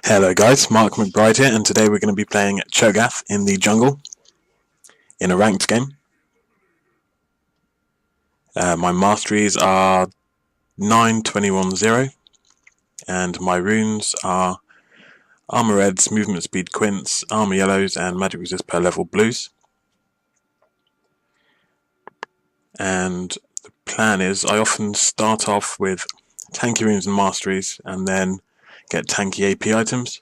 Hello guys, Mark McBride here, and today we're going to be playing Cho Gath in the jungle in a ranked game. My masteries are 9-21-0 and my runes are Armour Reds, Movement Speed Quints, Armour Yellows and Magic Resist per level Blues. And the plan is I often start off with tanky runes and masteries and then get tanky AP items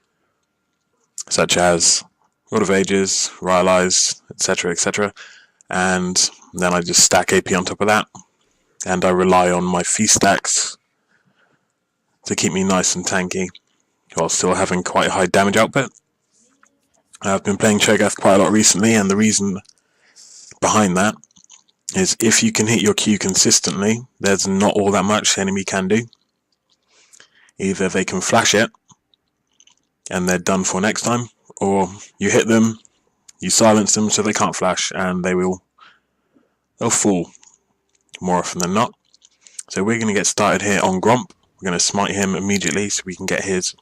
such as Rod of Ages, Rylai's, etc, and then I just stack AP on top of that, and I rely on my feast stacks to keep me nice and tanky while still having quite high damage output. I've been playing Cho Gath quite a lot recently, and the reason behind that is if you can hit your Q consistently, there's not all that much the enemy can do. Either they can flash it and they're done for next time, or you hit them, you silence them so they can't flash, and they'll fall more often than not. So we're going to get started here on Gromp. We're going to smite him immediately so we can get his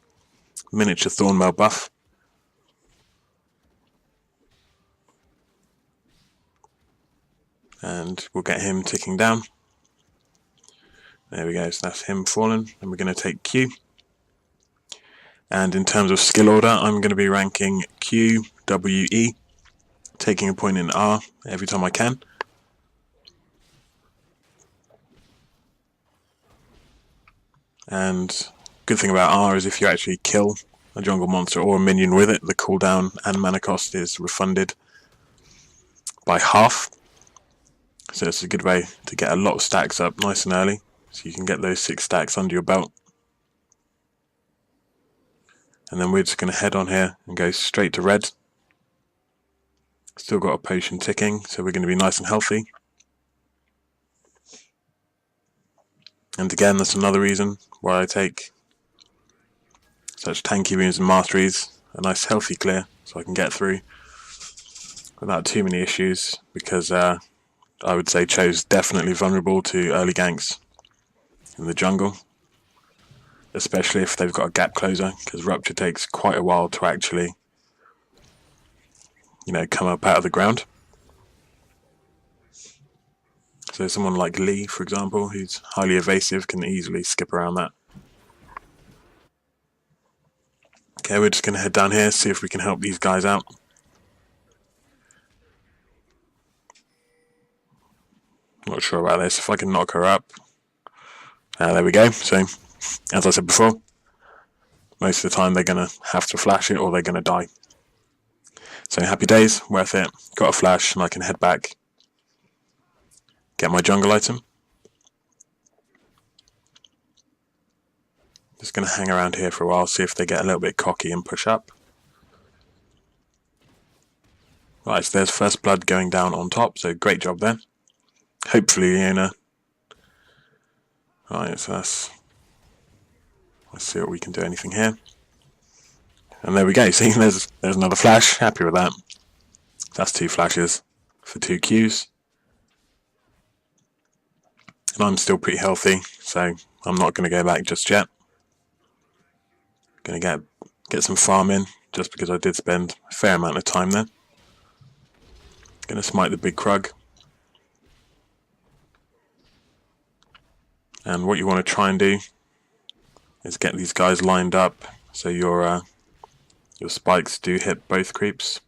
miniature Thornmail buff. And we'll get him ticking down. There we go, so that's him fallen, and we're going to take Q. And in terms of skill order, I'm going to be ranking Q, W, E, taking a point in R every time I can. And good thing about R is if you actually kill a jungle monster or a minion with it, the cooldown and mana cost is refunded by half. So it's a good way to get a lot of stacks up nice and early, so you can get those 6 stacks under your belt. And then we're just going to head on here and go straight to red. Still got a potion ticking, so we're going to be nice and healthy. And again, that's another reason why I take such tanky runes and masteries, a nice healthy clear, so I can get through without too many issues, because I would say Cho's definitely vulnerable to early ganks in the jungle, especially if they've got a gap closer, because Rupture takes quite a while to actually, come up out of the ground. So someone like Lee, for example, who's highly evasive, can easily skip around that. Okay, we're just going to head down here, see if we can help these guys out. Not sure about this, if I can knock her up. There we go. So, as I said before, most of the time they're going to have to flash it or they're going to die. So happy days, worth it. Got a flash and I can head back, get my jungle item. Just going to hang around here for a while, see if they get a little bit cocky and push up. Right, so there's first blood going down on top, so great job there. Hopefully Leona. Right, so let's see what we can do, anything here. And there we go, see, there's another flash, happy with that. That's 2 flashes for 2 Qs. And I'm still pretty healthy, so I'm not going to go back just yet. Going to get some farm in, just because I did spend a fair amount of time there. Going to smite the big Krug. And what you want to try and do is get these guys lined up so your spikes do hit both creeps.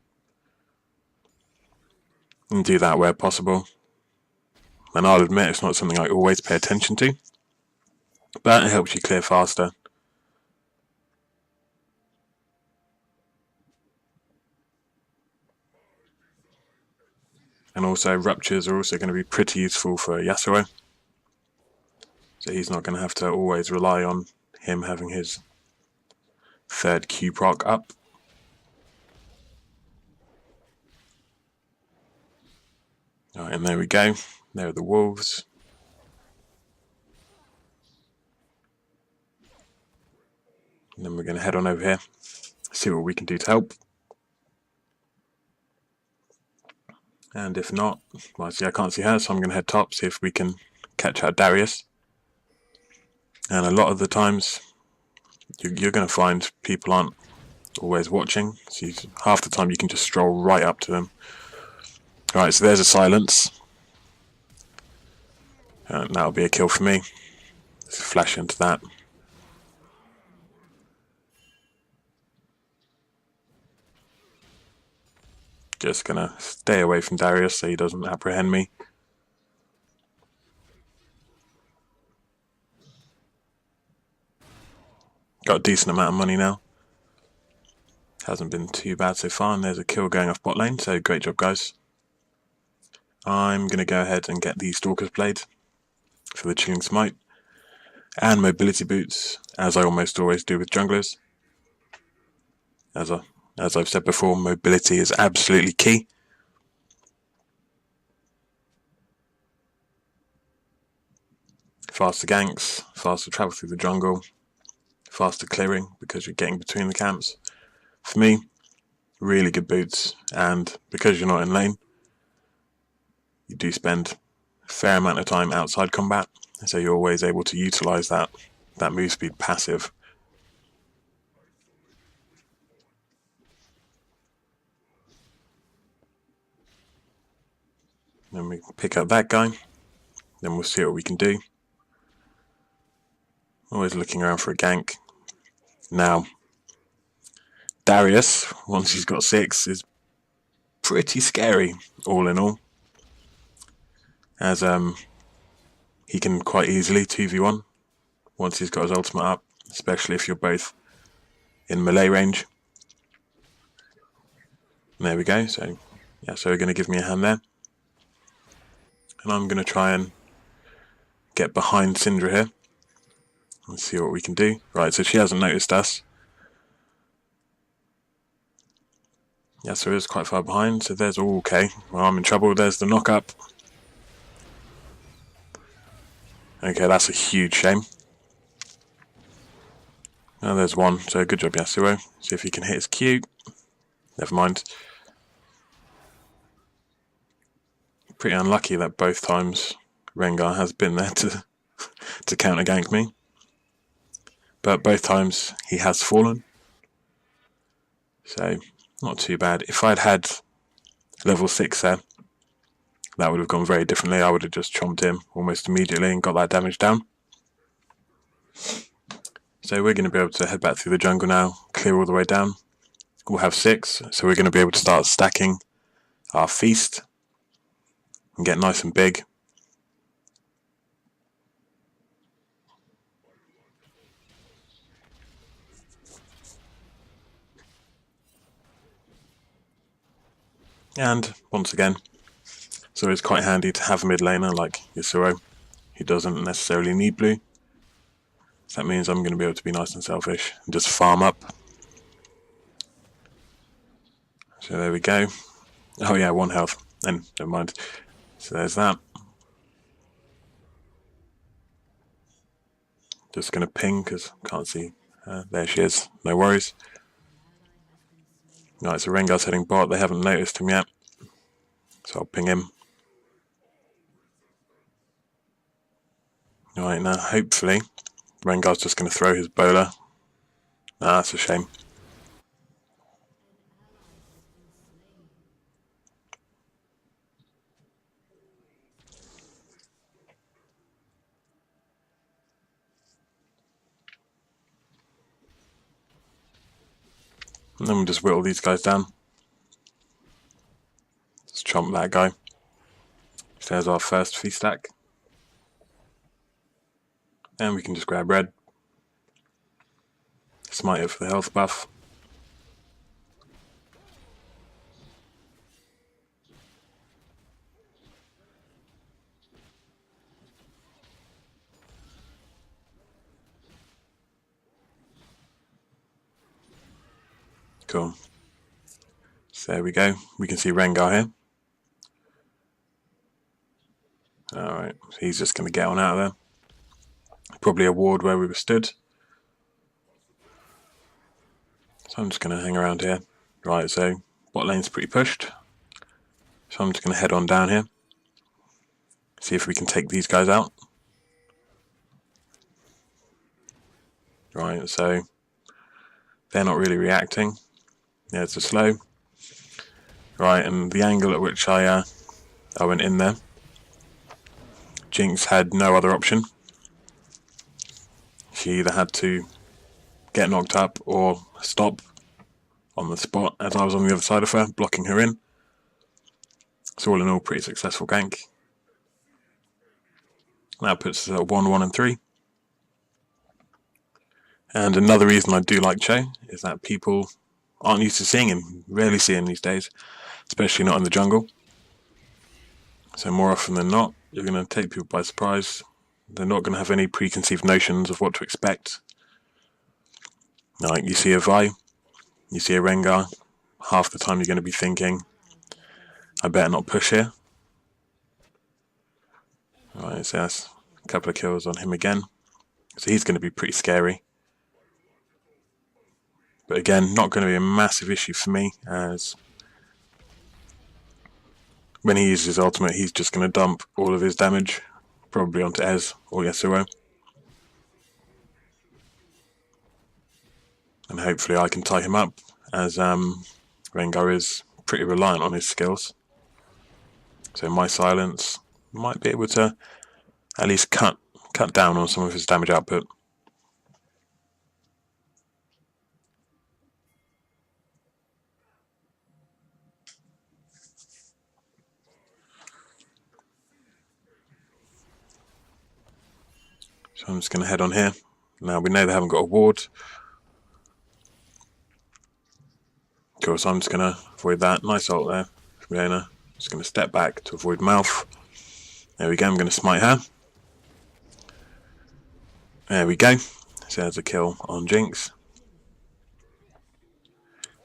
And do that where possible. And I'll admit it's not something I always pay attention to, but it helps you clear faster. And also ruptures are also going to be pretty useful for Yasuo. So he's not going to have to always rely on him having his 3rd Q proc up. Alright, and there we go. There are the wolves. And then we're going to head on over here, see what we can do to help. And if not, well, see, I can't see her, so I'm going to head top, see if we can catch out Darius. And a lot of the times, you're going to find people aren't always watching. So half the time you can just stroll right up to them. Right, so there's a silence. And that'll be a kill for me. Let's flash into that. Just gonna stay away from Darius so he doesn't apprehend me. Got a decent amount of money now. Hasn't been too bad so far, and there's a kill going off bot lane, so great job, guys. I'm going to go ahead and get the Stalkers Blade for the Chilling Smite, and mobility boots, as I almost always do with junglers. As I've said before, mobility is absolutely key. Faster ganks, faster travel through the jungle, faster clearing because you're getting between the camps. For me, really good boots, and because you're not in lane, you do spend a fair amount of time outside combat, so you're always able to utilise that move speed passive. Then we pick up that guy, then we'll see what we can do. Always looking around for a gank. Now, Darius, once he's got 6, is pretty scary, all in all. As he can quite easily 2v1 once he's got his ultimate up, especially if you're both in melee range. And there we go, so we're going to give me a hand there. And I'm going to try and get behind Syndra here. Let's see what we can do. Right, so she hasn't noticed us. Yeah, so it is quite far behind, so there's all okay. Well, I'm in trouble, there's the knock up. Okay, that's a huge shame. Now there's one, so good job Yasuo. See if he can hit his Q. Never mind. Pretty unlucky that both times Rengar has been there to counter gank me. But both times he has fallen. So, not too bad. If I'd had level 6 there, that would have gone very differently. I would have just chomped him almost immediately and got that damage down. So we're going to be able to head back through the jungle now, clear all the way down. We'll have 6, so we're going to be able to start stacking our feast and get nice and big. And once again, so it's quite handy to have a mid laner like Yasuo, who doesn't necessarily need blue. So that means I'm going to be able to be nice and selfish and just farm up. So there we go. Oh yeah, 1 health. Then never mind. So there's that. Just going to ping because I can't see. There she is. No worries. Right, so Rengar's heading bot. They haven't noticed him yet. So I'll ping him. Right, now hopefully Rengar's just going to throw his bowler. That's a shame. And then we'll just whittle these guys down. Just chomp that guy. So there's our first feast stack. And we can just grab red. Smite it for the health buff. Cool. So there we go. We can see Rengar here. Alright, so he's just going to get on out of there. Probably a ward where we were stood. So I'm just going to hang around here. Right, so bot lane's pretty pushed. So I'm just going to head on down here. See if we can take these guys out. Right, so they're not really reacting. Yeah, it's a slow. Right, and the angle at which I went in there, Jinx had no other option. She either had to get knocked up or stop on the spot as I was on the other side of her, blocking her in. So all in all, pretty successful gank. That puts us at 1-1-3. And another reason I do like Cho is that people aren't used to seeing him, rarely see him these days, especially not in the jungle. So more often than not, you're going to take people by surprise. They're not going to have any preconceived notions of what to expect. Like, you see a Vi, you see a Rengar, half the time you're going to be thinking, I better not push here. Alright, so that's a couple of kills on him again. So he's going to be pretty scary. But again, not going to be a massive issue for me, as when he uses his ultimate, he's just going to dump all of his damage, probably onto Ez or Yasuo. And hopefully I can tie him up, as Rengar is pretty reliant on his skills. So my silence might be able to at least cut down on some of his damage output. So I'm just going to head on here. Now we know they haven't got a ward. Of course, I'm just going to avoid that. Nice ult there from Zhonya. Just going to step back to avoid mouth. There we go, I'm going to smite her. There we go. So there's a kill on Jinx.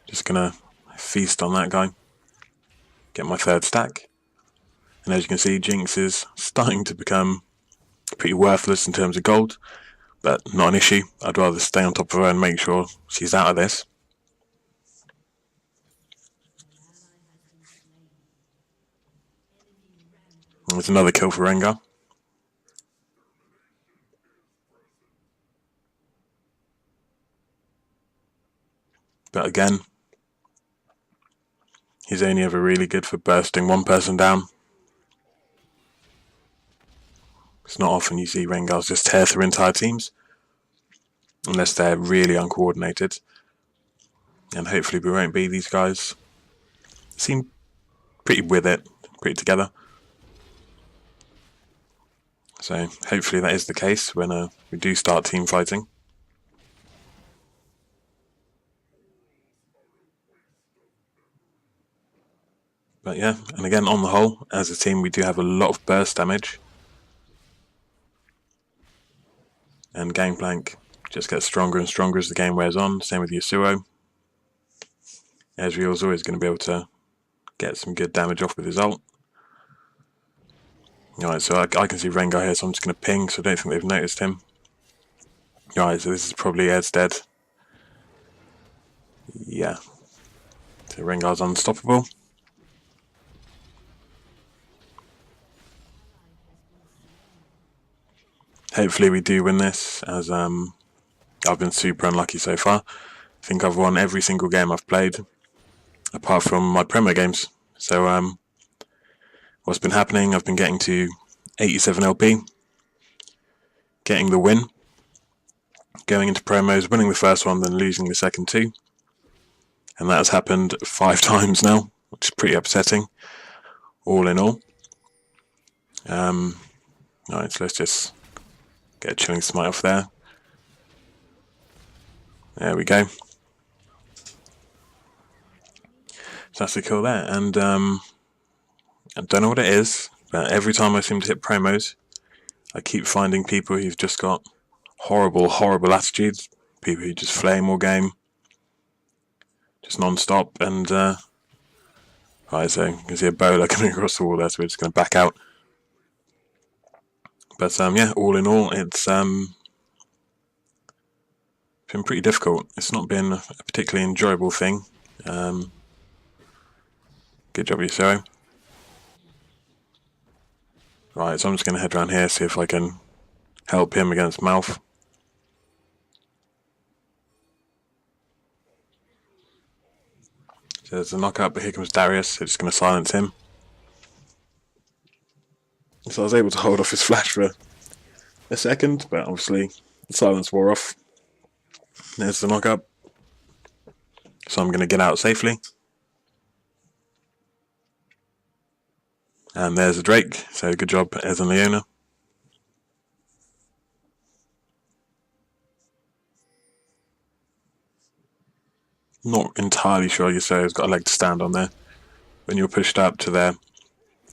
Just going to feast on that guy. Get my third stack. And as you can see, Jinx is starting to become pretty worthless in terms of gold. But not an issue. I'd rather stay on top of her and make sure she's out of this. There's another kill for Rengar. But again, he's only ever really good for bursting one person down. It's not often you see Rengars just tear through entire teams, unless they're really uncoordinated. And hopefully we won't be. These guys seem pretty with it, pretty together. So hopefully that is the case when we do start team fighting. But yeah, and again, on the whole, as a team, we do have a lot of burst damage. And Gangplank just gets stronger and stronger as the game wears on. Same with Yasuo. Ezreal's always going to be able to get some good damage off with his ult. Alright, so I can see Rengar here, so I'm just going to ping, so I don't think they've noticed him. Alright, so this is probably Ed's dead. Yeah. So Rengar's unstoppable. Hopefully we do win this, as I've been super unlucky so far. I think I've won every single game I've played, apart from my Premier games. So what's been happening, I've been getting to 87 LP, getting the win, going into promos, winning the first one, then losing the second two. And that has happened 5 times now, which is pretty upsetting, all in all. Alright, so let's just get a chilling smite off there. There we go. So that's the kill there, and I don't know what it is, but every time I seem to hit promos, I keep finding people who've just got horrible, horrible attitudes. People who just flame all game, just non-stop, and right, so you can see a bowler coming across the wall there, so we're just going to back out. But yeah, all in all, it's been pretty difficult. It's not been a particularly enjoyable thing. Good job, Yasuo. Right, so I'm just going to head around here, see if I can help him against Mouth. So there's a knockup, but here comes Darius. It's going to silence him. So I was able to hold off his flash for a second, but obviously the silence wore off. There's the knockup. So I'm going to get out safely. And there's a Drake. So good job, Ez and Leona. Not entirely sure Yasuo's got a leg to stand on there. When you're pushed up to their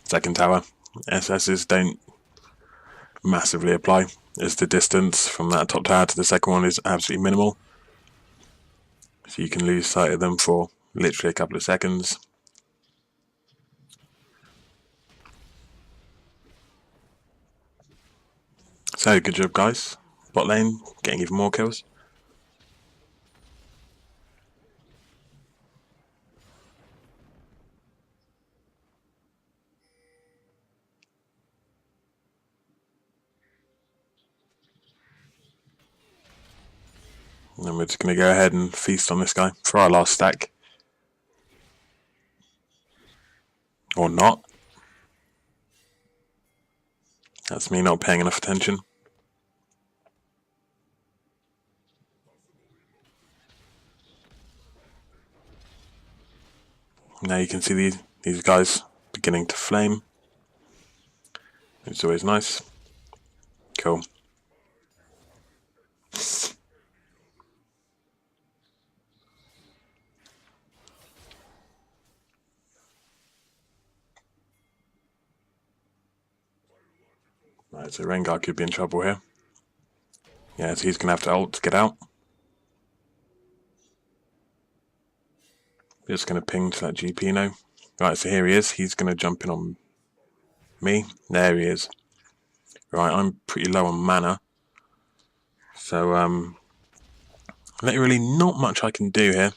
second tower, SSs don't massively apply, as the distance from that top tower to the second one is absolutely minimal. So you can lose sight of them for literally a couple of seconds. So good job, guys. Bot lane getting even more kills. And then we're just going to go ahead and feast on this guy for our last stack. Or not. That's me not paying enough attention. Now you can see these guys beginning to flame. It's always nice. Cool. Right, so Rengar could be in trouble here. Yeah, so he's going to have to ult to get out. Just going to ping to that GP now. Right, so here he is. He's going to jump in on me. There he is. Right, I'm pretty low on mana. So, really not much I can do here.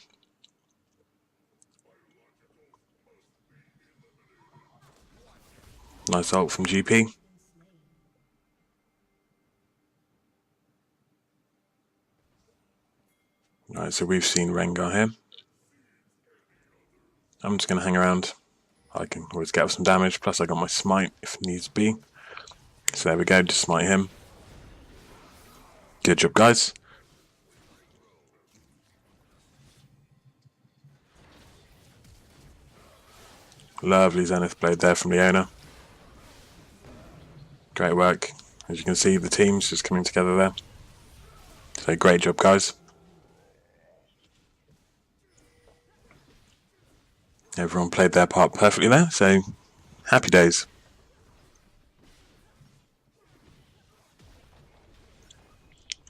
Nice ult from GP. Right, so we've seen Rengar here. I'm just going to hang around. I can always get up some damage, plus I got my smite if needs be. So there we go, just smite him. Good job, guys. Lovely Zenith Blade there from Leona. Great work. As you can see, the team's just coming together there. So great job, guys. Everyone played their part perfectly there, so happy days.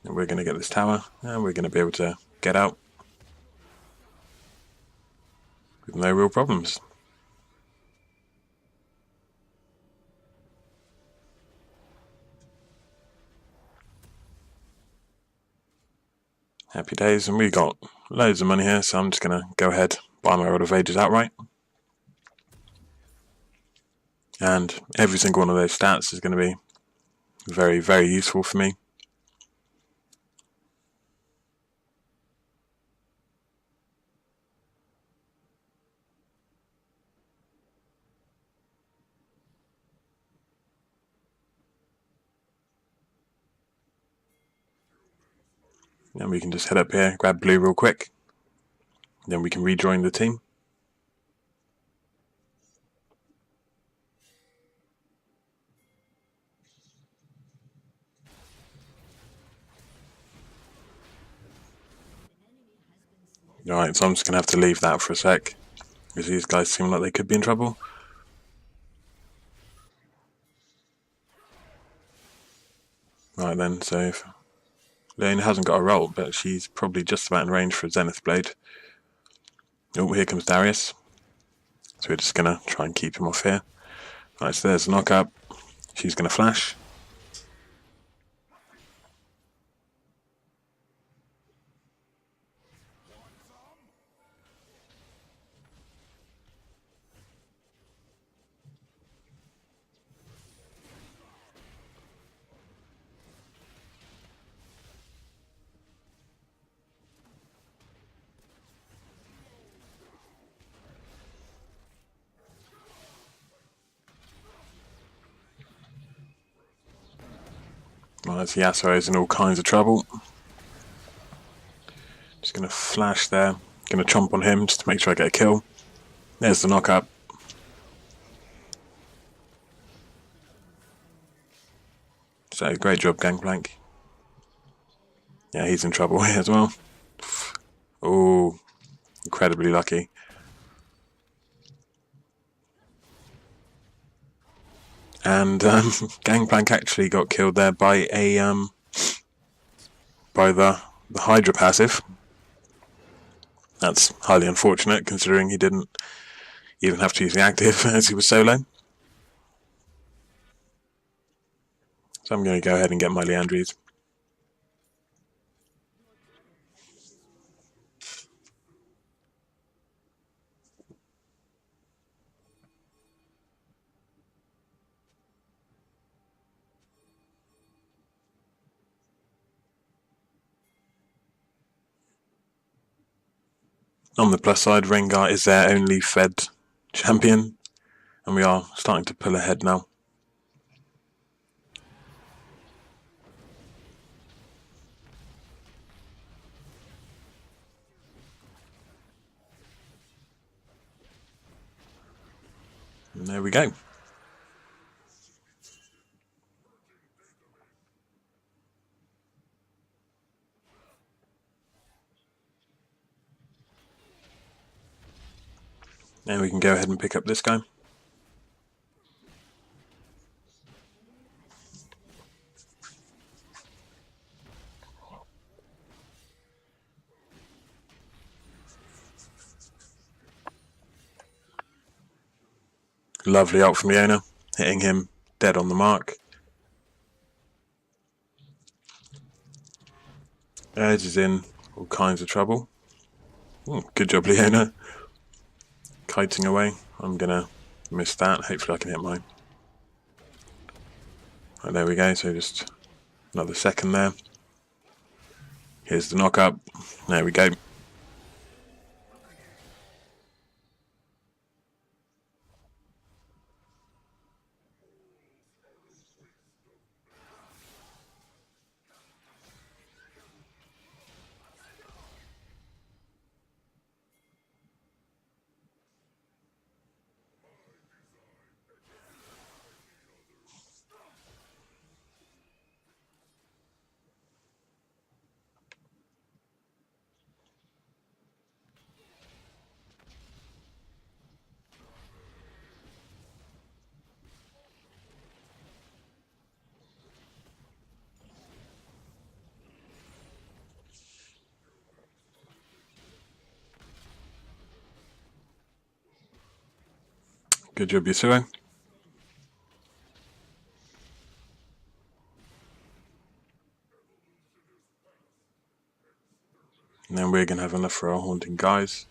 And we're going to get this tower, and we're going to be able to get out with no real problems. Happy days, and we got loads of money here, so I'm just going to go ahead, buy my World of Ages outright. And every single one of those stats is going to be very, very useful for me. And we can just head up here, grab blue real quick. Then we can rejoin the team. Alright, so I'm just going to have to leave that for a sec, because these guys seem like they could be in trouble. Right then, so if Lane hasn't got a roll, but she's probably just about in range for a Zenith Blade. Oh, here comes Darius. So we're just going to try and keep him off here. Right, so there's a knock-up. She's going to flash. Oh, that's Yasuo's in all kinds of trouble. Just going to flash there. Going to chomp on him just to make sure I get a kill. There's the knock-up. So, great job, Gangplank. Yeah, he's in trouble here as well. Oh, incredibly lucky. And Gangplank actually got killed there by a by the Hydra passive. That's highly unfortunate considering he didn't even have to use the active as he was solo. So I'm going to go ahead and get my Liandrys. On the plus side, Rengar is their only fed champion, and we are starting to pull ahead now. And there we go. Now we can go ahead and pick up this guy. Lovely ult from Leona, hitting him dead on the mark. Edge is in all kinds of trouble. Ooh, good job, Leona. Kiting away. I'm going to miss that. Hopefully I can hit mine. Right, there we go. So just another second there. Here's the knock-up. There we go. Good job, Yasuo. And then we're going to have enough for our haunting guys.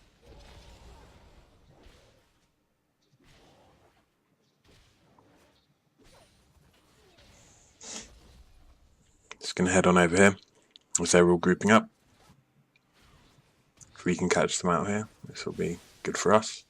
Just going to head on over here as they're all grouping up. If we can catch them out here, this will be good for us.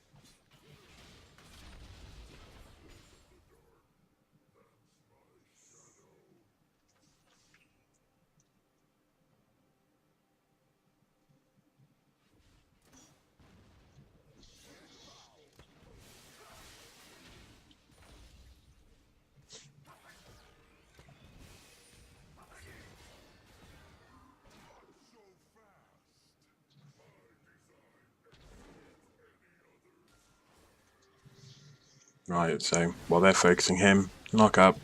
Right, so while they're focusing him, knock up,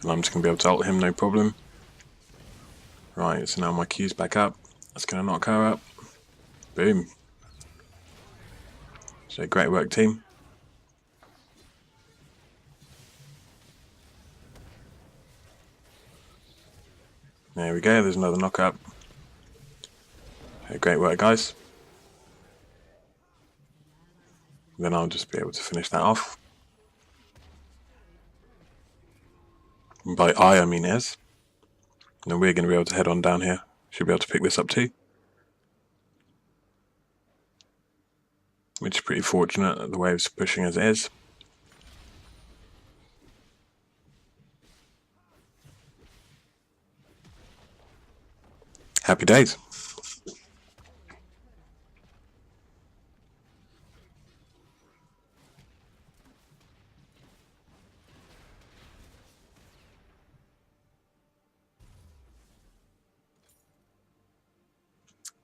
and I'm just going to be able to ult him, no problem. Right, so now my Q's back up. That's going to knock her up. Boom. So great work, team. There we go, there's another knock up. So great work, guys. Then I'll just be able to finish that off. And by I mean Ez. And then we're going to be able to head on down here. Should be able to pick this up too. Which is pretty fortunate that the wave's pushing as it is. happy days.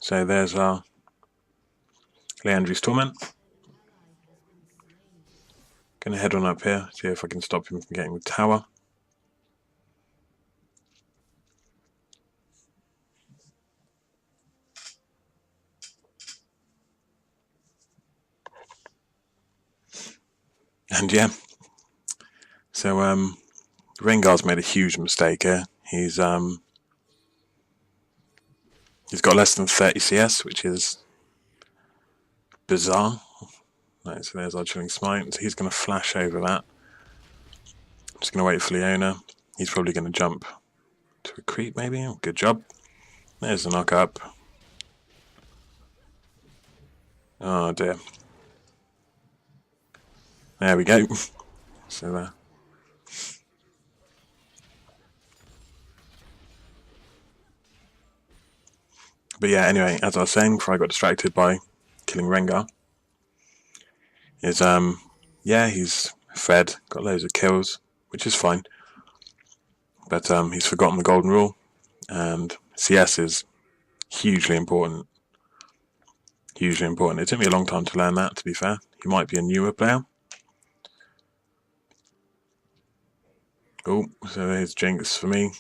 So there's our Liandry's Torment. Gonna head on up here, see if I can stop him from getting the tower. And yeah, so Rengar's made a huge mistake here. He's got less than 30 CS, which is bizarre. Right, so there's our Chilling Smite. So he's going to flash over that. I'm just going to wait for Leona. He's probably going to jump to a creep, maybe. Oh, good job. There's the knock up. Oh dear. There we go. So but yeah, anyway, as I was saying before I got distracted by killing Rengar, is yeah, he's fed, got loads of kills, which is fine. But he's forgotten the golden rule, and CS is hugely important. Hugely important. It took me a long time to learn that, to be fair. He might be a newer player. Oh, so there's Jinx for me.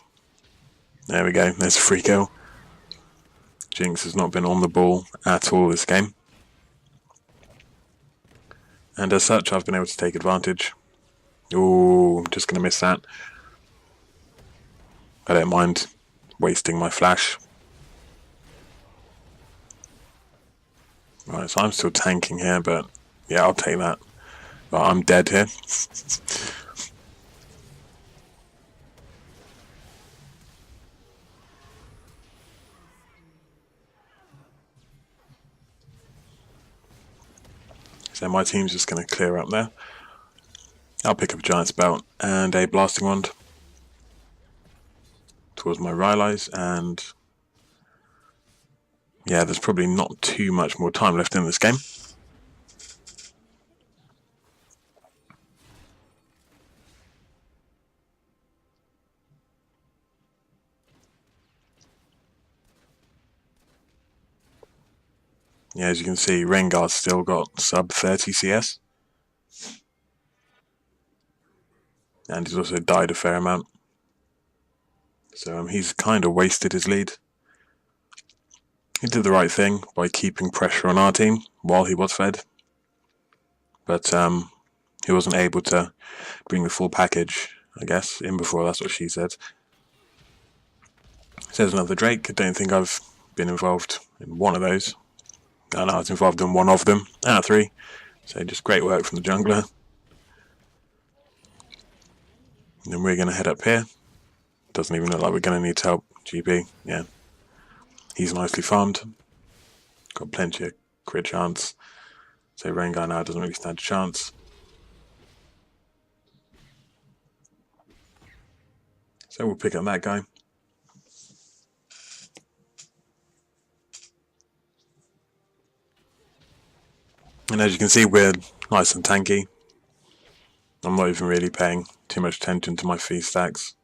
There we go, there's a free kill. Jinx has not been on the ball at all this game. And as such, I've been able to take advantage. Ooh, just going to miss that. I don't mind wasting my flash. Right, so I'm still tanking here, but yeah, I'll take that. But I'm dead here. So my team's just going to clear up there. I'll pick up a Giant's Belt and a Blasting Wand towards my Rylais, and yeah, there's probably not too much more time left in this game. Yeah, as you can see, Rengar's still got sub 30 CS. And he's also died a fair amount. So he's kind of wasted his lead. He did the right thing by keeping pressure on our team while he was fed. But he wasn't able to bring the full package, I guess, in before, that's what she said. Says another Drake. I don't think I've been involved in one of those. I was involved in one of them out of 3. So just great work from the jungler. And then we're going to head up here. Doesn't even look like we're going to need help. GP, yeah. He's nicely farmed. Got plenty of crit chance. So Rengar now doesn't really stand a chance. So we'll pick up that guy. And as you can see, we're nice and tanky. I'm not even really paying too much attention to my fee stacks.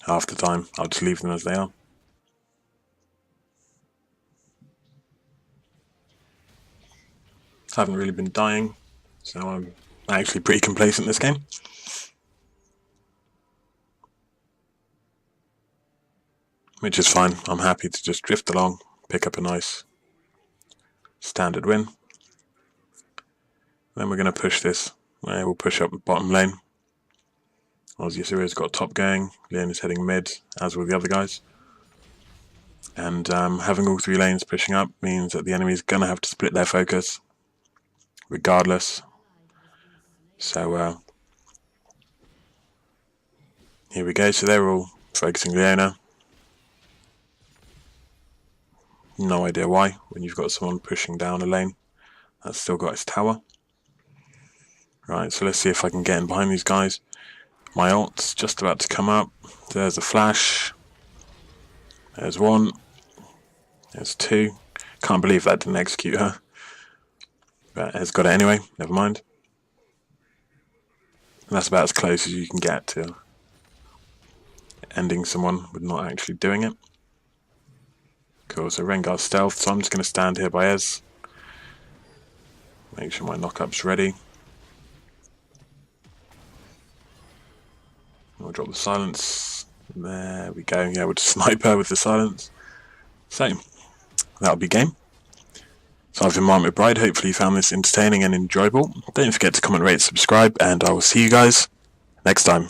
Half the time, I'll just leave them as they are. I haven't really been dying, so I'm actually pretty complacent this game. Which is fine. I'm happy to just drift along, pick up a nice standard win. Then we're going to push this. We'll push up the bottom lane. Ozzy Asuria's got top going. Leon is heading mid, as will the other guys. And having all 3 lanes pushing up means that the enemy's going to have to split their focus, regardless. So here we go. So they're all focusing Leona. No idea why, when you've got someone pushing down a lane that's still got its tower. Right, so let's see if I can get in behind these guys. My ult's just about to come up. There's a flash. There's one. There's two. Can't believe that didn't execute her. But has got it anyway, never mind. And that's about as close as you can get to ending someone with not actually doing it. Cool, so Rengar's stealth, so I'm just going to stand here by Ez. Make sure my knockup's ready. We'll drop the silence. There we go. Yeah, we'll just snipe her with the silence. So, that'll be game. So I've been Mark McBride. Hopefully you found this entertaining and enjoyable. Don't forget to comment, rate, subscribe, and I will see you guys next time.